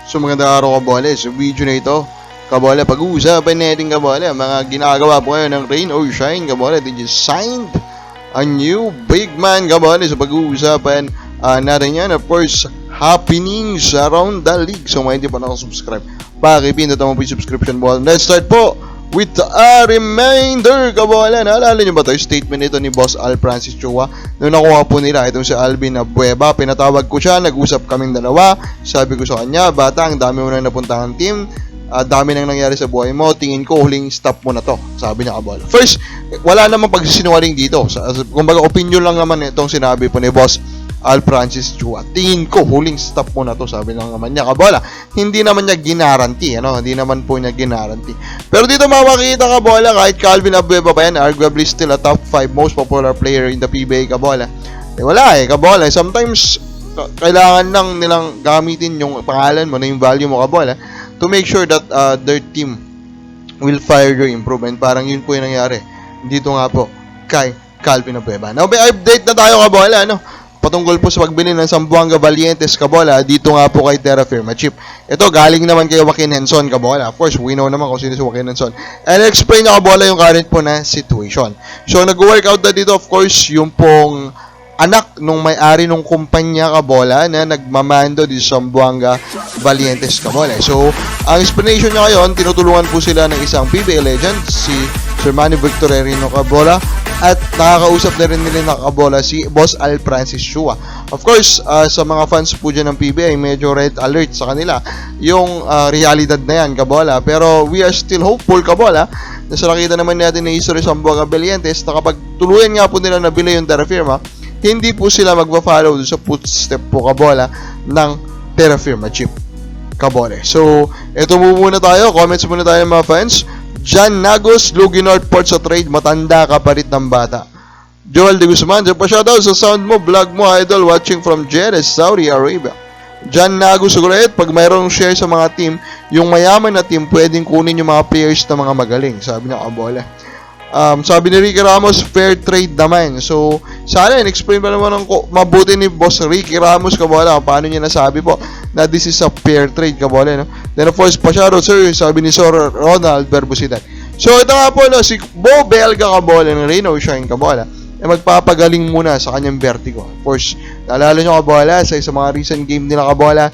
So magandang araw kabola. Sa video na ito, kabola, pag-uusapan natin kabola, mga ginagawa po ngayon ng Rain or Shine kabola. They just signed a new big man kabola. So pag-uusapan natin yan. Of course, happenings around the league. So mga hindi pa nakasubscribe, pakipindot mo po yung subscription button. Let's start po with a reminder kabola. Naalala nyo ba ito? Statement ito ni Boss Al Francis Chua. Noong nakuha po nila itong si Alvin Abueva, pinatawag ko siya, nag-usap kaming dalawa. Sabi ko sa kanya, bata, ang dami mo na napuntahan team, dami nang nangyari sa buhay mo, tingin ko huling stop mo na to. Sabi niya kabola. First, wala namang pagsisinungaling dito. Kumbaga opinion lang naman itong sinabi po ni Boss Al Francis Chua. Tingin ko huling stop mo na to, sabi lang naman niya kabola. Hindi naman niya ginaranti, hindi naman po niya ginaranti. Pero dito makikita kabola, kahit Calvin Abueva pa yan, arguably still a top 5 most popular player in the PBA kabola. Wala kabola. Sometimes kailangan lang nilang gamitin yung pangalan mo na yung value mo kabola to make sure that their team will fire your improvement. Parang yun po yung nangyari dito nga po kay Calvin Abueva. Now, may update na tayo kabola, patungkol po sa pagbili ng Zamboanga Valientes kabola dito nga po kay Terra Firma Chip. Ito galing naman kay Joaquin Henson kabola. Of course, we know naman kung sino si Joaquin Henson. And explain na kabola yung current po na situation. So nag-workout na dito, of course, yung pong anak nung may-ari nung kumpanya kabola na nagmamando dito sa Zamboanga Valientes kabola. So ang explanation niya ngayon, tinutulungan po sila ng isang PBA legend, si Sir Manny Victorino kabola, at nakakausap na rin nila na kabola si Boss Al Francis Chua. Of course, sa mga fans po dyan ng PBA, medyo red alert sa kanila yung realidad na yan kabola. Pero we are still hopeful kabola na sa nakita naman natin na history sa Zamboanga Valientes na kapag tuluyan nga po nila nabili yung Terra Firma, hindi po sila magpa-follow sa footstep po kabola ng Terra Firma Chip kabola. So, ito muna tayo. Comments muna tayo mga fans. John Nagos, Lugi Northport sa trade, matanda kapalit ng bata. Joel De Guzman, dyan pa shoutout sa sound mo, vlog mo, idol, watching from Jeddah, Saudi Arabia. John Nagos, ulit, pag mayroong share sa mga team, yung mayaman na team, pwedeng kunin yung mga players na mga magaling. Sabi niya kabola. Sabi ni Ricky Ramos, fair trade naman. So, sana in-explain pa naman ng mabuti ni Boss Ricky Ramos kabola paano niya nasabi po na this is a fair trade kabola, Then of course, pa-shoutout sir, sabi ni Sir Ronald Berbusidan. So, ito nga po, si Bo Belga kabola ng Rain or Shine kabola, magpapagaling muna sa kanyang vertigo. Of course, naalala nyo kabola, sa mga recent game nila kabola,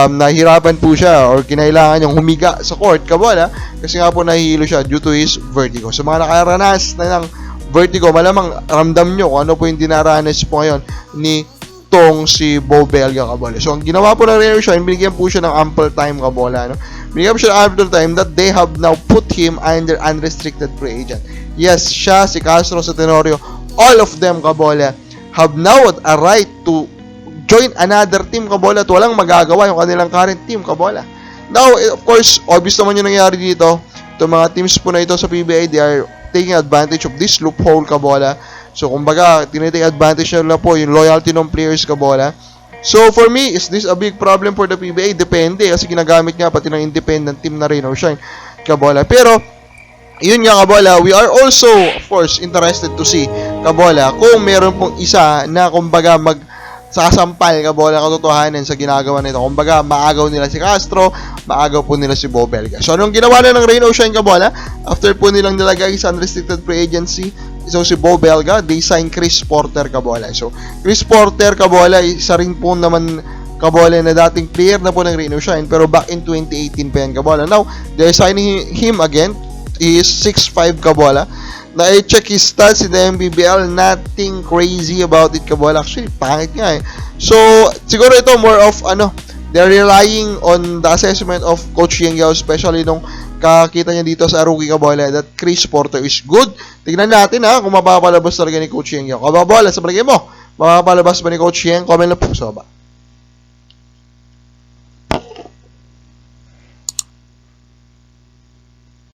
nahihirapan po siya or kinailangan niyang humiga sa court kabola kasi nga po nahihilo siya due to his vertigo. Sa mga nakaranas na ng vertigo, malamang ramdam nyo kung ano po yung dinaranas po ngayon ni tong si Bo Belga kabola. So, ang ginawa po ng Rain or Shine, binigyan po siya ng ample time kabola. Binigyan po siya ng ample time that they have now put him under unrestricted free agent. Yes, siya, si Castro, sa Tenorio, all of them kabola have now a right to join another team kabola at walang magagawa yung kanilang current team kabola. Now, of course, obvious naman yung nangyari dito. Itong mga teams po na ito sa PBA, they are taking advantage of this loophole kabola. So, kumbaga, tinitake advantage nila po yung loyalty ng players kabola. So, for me, is this a big problem for the PBA? Depende, kasi ginagamit nga pati ng independent team na Rain or Shine kabola. Pero, yun nga kabola, we are also, of course, interested to see kabola kung meron pong isa na kumbaga sasampal kabola katotohanan sa ginagawa nito. Kumbaga, maagaw nila si Castro, maagaw po nila si Bo Belga. So, anong ginawa na ng Rain or Shine kabola? After po nilang nilagay sa unrestricted free agency, so si Bo Belga, they signed Chris Porter kabola. So, Chris Porter kabola, isa rin po naman kabola na dating player na po ng Rain or Shine, pero back in 2018 pa yan kabola. Now, they're signing him again. He is 6'5 kabola. Na-check his stats in the MBBL, nothing crazy about it kabola. Actually, pangit nga So, siguro ito more of they're relying on the assessment of Coach Yeng Yao, especially nung kakita niya dito sa rookie kabola that Chris Porter is good. Tignan natin kung mapapalabas talaga ni Coach Yeng Yao. Kabola, sa palagay mo, mapapalabas ba ni Coach Yeng? Comment lang po sa baba.